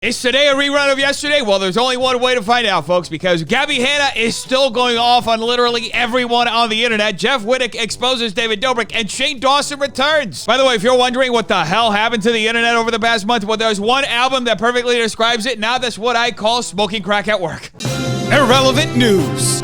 Is today a rerun of yesterday? Well, there's only one way to find out, folks, because Gabbie Hanna is still going off on literally everyone on the internet. Jeff Wittek exposes David Dobrik, and Shane Dawson returns. By the way, if you're wondering what the hell happened to the internet over the past month, well, there's one album that perfectly describes it. Now that's what I call smoking crack at work. Irrelevant news.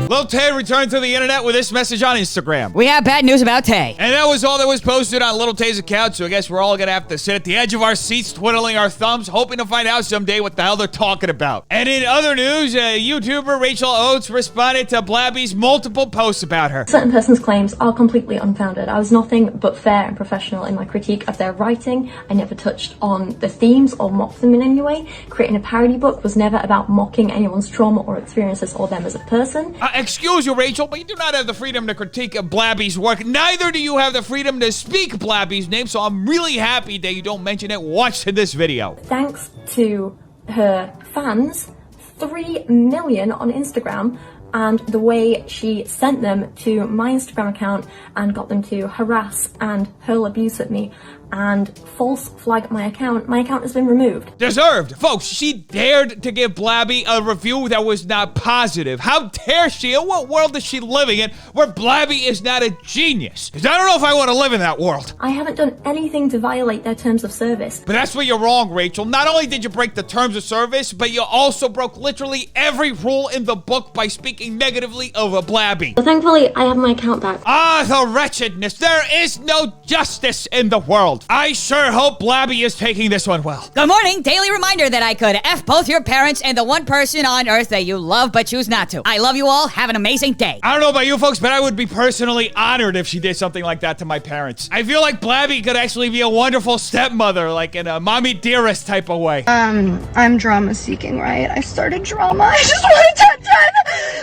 Lil Tay returned to the internet with this message on Instagram. We have bad news about Tay. And that was all that was posted on Lil Tay's account, so I guess we're all gonna have to sit at the edge of our seats, twiddling our thumbs, hoping to find out someday what the hell they're talking about. And in other news, YouTuber Rachel Oates responded to Blabbie's multiple posts about her. Certain person's claims are completely unfounded. I was nothing but fair and professional in my critique of their writing. I never touched on the themes or mocked them in any way. Creating a parody book was never about mocking anyone's trauma or experiences or them as a person. Excuse you, Rachel, but you do not have the freedom to critique Blabbie's work. Neither do you have the freedom to speak Blabbie's name, so I'm really happy that you don't mention it. Watch this video. Thanks to her fans, 3 million on Instagram, and the way she sent them to my Instagram account and got them to harass and hurl abuse at me and false flag my account has been removed. Deserved. Folks, she dared to give Blabbie a review that was not positive. How dare she? In what world is she living in where Blabbie is not a genius? Because I don't know if I want to live in that world. I haven't done anything to violate their terms of service. But that's where you're wrong, Rachel. Not only did you break the terms of service, but you also broke literally every rule in the book by speaking negatively of a Blabbie. So thankfully, I have my account back. Ah, the wretchedness. There is no justice in the world. I sure hope Blabbie is taking this one well. Good morning. Daily reminder that I could F both your parents and the one person on earth that you love but choose not to. I love you all. Have an amazing day. I don't know about you folks, but I would be personally honored if she did something like that to my parents. I feel like Blabbie could actually be a wonderful stepmother, like in a mommy dearest type of way. I'm drama seeking, right? I started drama. I just want attention.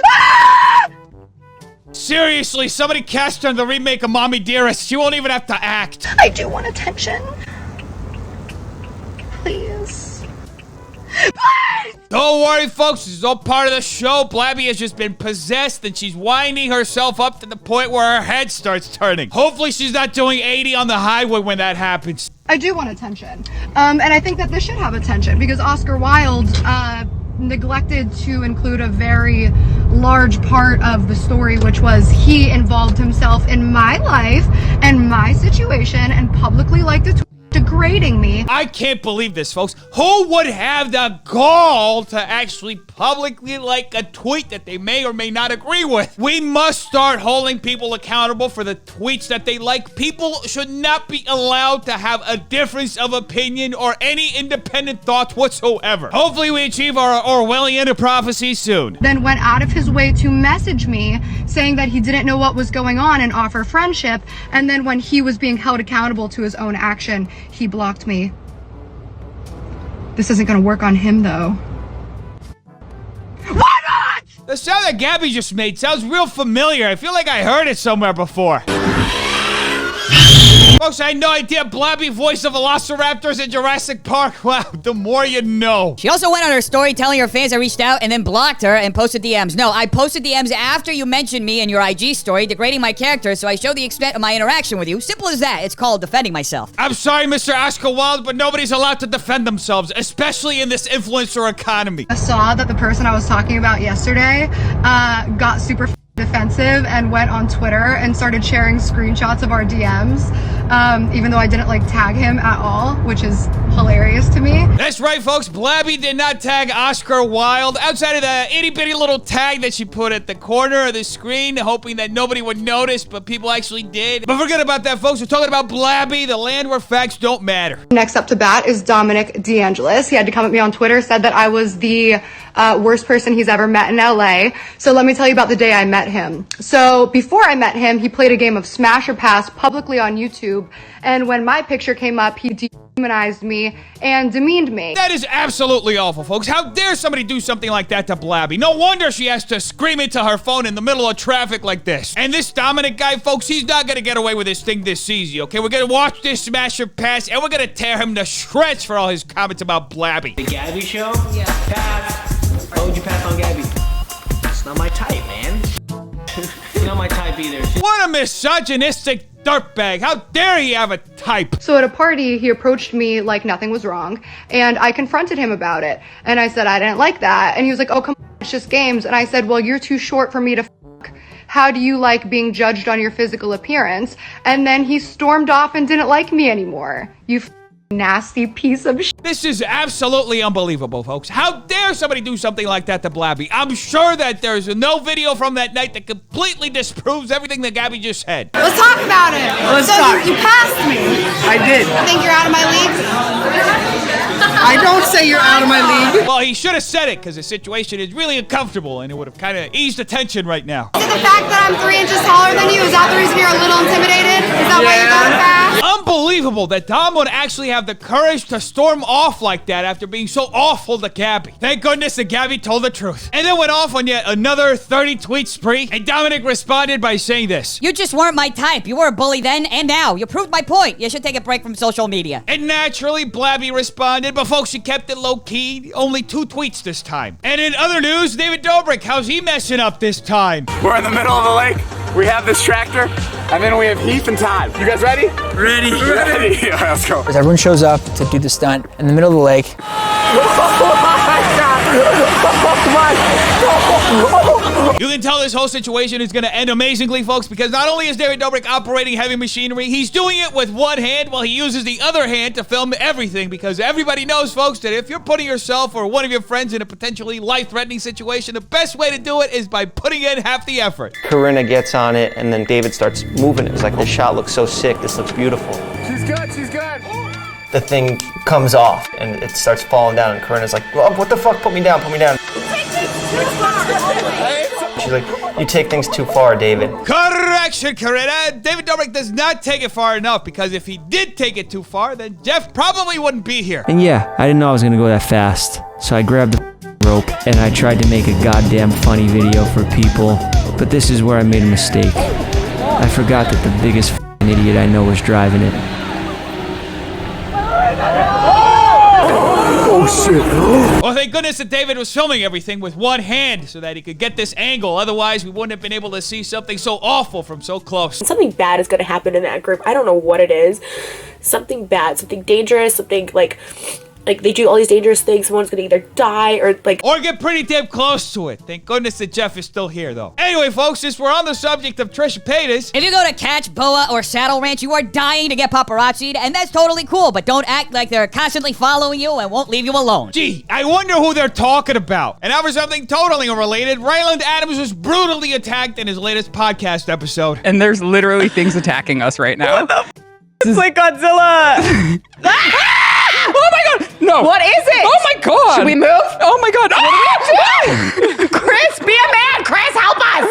Ah! Seriously, somebody cast her in the remake of Mommy Dearest. She won't even have to act. I do want attention. Please. Please! Don't worry, folks. This is all part of the show. Blabbie has just been possessed, and she's winding herself up to the point where her head starts turning. Hopefully, she's not doing 80 on the highway when that happens. I do want attention. And I think that this should have attention because Oscar Wilde, neglected to include a very large part of the story, which was he involved himself in my life and my situation and publicly liked to degrading me. I can't believe this, folks. Who would have the gall to actually publicly like a tweet that they may or may not agree with? We must start holding people accountable for the tweets that they like. People should not be allowed to have a difference of opinion or any independent thoughts whatsoever. Hopefully we achieve our Orwellian prophecy soon. Then went out of his way to message me saying that he didn't know what was going on and offer friendship, and then when he was being held accountable to his own action, he blocked me. This isn't gonna work on him though. Why not? The sound that Gabbie just made sounds real familiar. I feel like I heard it somewhere before. Folks, I had no idea Blabbie voiced the velociraptors in Jurassic Park. Wow, the more you know. She also went on her story telling her fans I reached out and then blocked her and posted DMs. No, I posted DMs after you mentioned me in your IG story, degrading my character, so I showed the extent of my interaction with you. Simple as that. It's called defending myself. I'm sorry, Mr. Oscar Wilde, but nobody's allowed to defend themselves, especially in this influencer economy. I saw that the person I was talking about yesterday got super defensive and went on Twitter and started sharing screenshots of our DMs, even though I didn't like tag him at all, which is hilarious to me. That's right, folks. Blabbie did not tag Oscar Wilde outside of the itty-bitty little tag that she put at the corner of the screen, hoping that nobody would notice, but people actually did. But forget about that, folks. We're talking about Blabbie, the land where facts don't matter. Next up to bat is Dominic DeAngelis. He had to come at me on Twitter, said that I was the worst person he's ever met in LA. So let me tell you about the day I met him. So before I met him, he played a game of Smash or Pass publicly on YouTube. And when my picture came up, he demonized me and demeaned me. That is absolutely awful, folks. How dare somebody do something like that to Blabbie? No wonder she has to scream into her phone in the middle of traffic like this. And this Dominic guy, folks, he's not gonna get away with this thing this easy, okay? We're gonna watch this Smash or Pass, and we're gonna tear him to shreds for all his comments about Blabbie. The Gabbie show? Yeah. Pass. Why would you pass on Gabbie? It's not my type, man. You're not my type either. What a misogynistic dirtbag. How dare he have a type? So at a party, he approached me like nothing was wrong, and I confronted him about it. And I said I didn't like that, and he was like, oh, come on, it's just games. And I said, well, you're too short for me to fuck. How do you like being judged on your physical appearance? And then he stormed off and didn't like me anymore. You nasty piece of shit. This is absolutely unbelievable, folks. How dare somebody do something like that to Blabby? I'm sure that there's no video from that night that completely disproves everything that Gabbie just said. Let's talk about it. Let's so talk. You passed me. I did. I think you're out of my league. I don't say you're out of my league. Well, he should have said it because the situation is really uncomfortable and it would have kind of eased the tension right now. Is it the fact that I'm 3 inches taller than you? Is that the reason you're a little intimidated? Is that why you're going fast? Unbelievable that Dom would actually have the courage to storm off like that after being so awful to Gabbie. Thank goodness that Gabbie told the truth. And then went off on yet another 30 tweet spree. And Dominic responded by saying this. You just weren't my type. You were a bully then and now. You proved my point. You should take a break from social media. And naturally, Blabby responded, but folks, she kept it low-key. Only 2 tweets this time. And in other news, David Dobrik, how's he messing up this time? We're in the middle of the lake. We have this tractor, and then we have Heath and Todd. You guys ready? Ready. All right, let's go. As everyone shows up to do the stunt in the middle of the lake. You can tell this whole situation is going to end amazingly, folks, because not only is David Dobrik operating heavy machinery, he's doing it with one hand while he uses the other hand to film everything, because everybody knows, folks, that if you're putting yourself or one of your friends in a potentially life-threatening situation, the best way to do it is by putting in half the effort. Corinna gets on it, and then David starts moving it. It's like, this shot looks so sick, this looks beautiful. She's good, she's good. The thing comes off, and it starts falling down, and Corinna's like, well, what the fuck, put me down, put me down. She's like, you take things too far, David. Correction, Corinna. David Dobrik does not take it far enough, because if he did take it too far, then Jeff probably wouldn't be here. And yeah, I didn't know I was gonna go that fast. So I grabbed the rope and I tried to make a goddamn funny video for people. But this is where I made a mistake. I forgot that the biggest idiot I know was driving it. Oh, shit. Well, thank goodness that David was filming everything with one hand so that he could get this angle. Otherwise, we wouldn't have been able to see something so awful from so close. Something bad is going to happen in that group. I don't know what it is. Something bad, something dangerous, something like they do all these dangerous things. Someone's gonna either die or get pretty damn close to it. Thank goodness that Jeff is still here, though. Anyway, folks, since we're on the subject of Trisha Paytas, if you go to Catch, Boa, or Saddle Ranch, you are dying to get paparazzi'd, and that's totally cool, but don't act like they're constantly following you and won't leave you alone. Gee, I wonder who they're talking about. And now for something totally unrelated, Ryland Adams was brutally attacked in his latest podcast episode. And there's literally things attacking us right now. What the f? It's like Godzilla! Oh my god! No! What is it? Oh my god! Should we move? Oh my god! Oh! Chris, be a man! Chris, help us!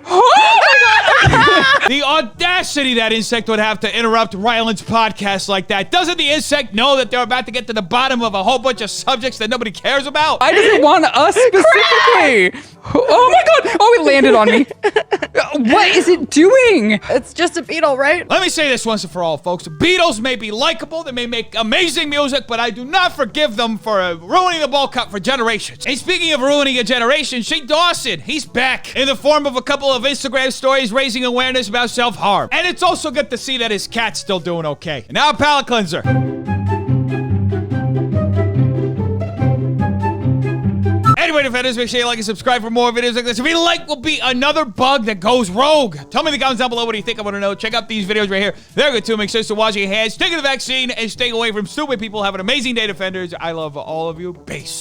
Oh my god! The audacity that insect would have to interrupt Ryland's podcast like that. Doesn't the insect know that they're about to get to the bottom of a whole bunch of subjects that nobody cares about? I didn't want us specifically! Oh my god! Oh, it landed on me! What is it doing? It's just a beetle, right? Let me say this once and for all, folks. Beatles may be likable, they may make amazing music, but I do not forgive them for ruining the ball cut for generations. And speaking of ruining a generation, Shane Dawson, he's back in the form of a couple of Instagram stories raising awareness about self-harm. And it's also good to see that his cat's still doing okay. And now a palate cleanser. Anyway, defenders, make sure you like and subscribe for more videos like this. If you like, will be another bug that goes rogue. Tell me in the comments down below what do you think I want to know. Check out these videos right here. They're good too. Make sure to wash your hands, take the vaccine, and stay away from stupid people. Have an amazing day, defenders. I love all of you. Peace.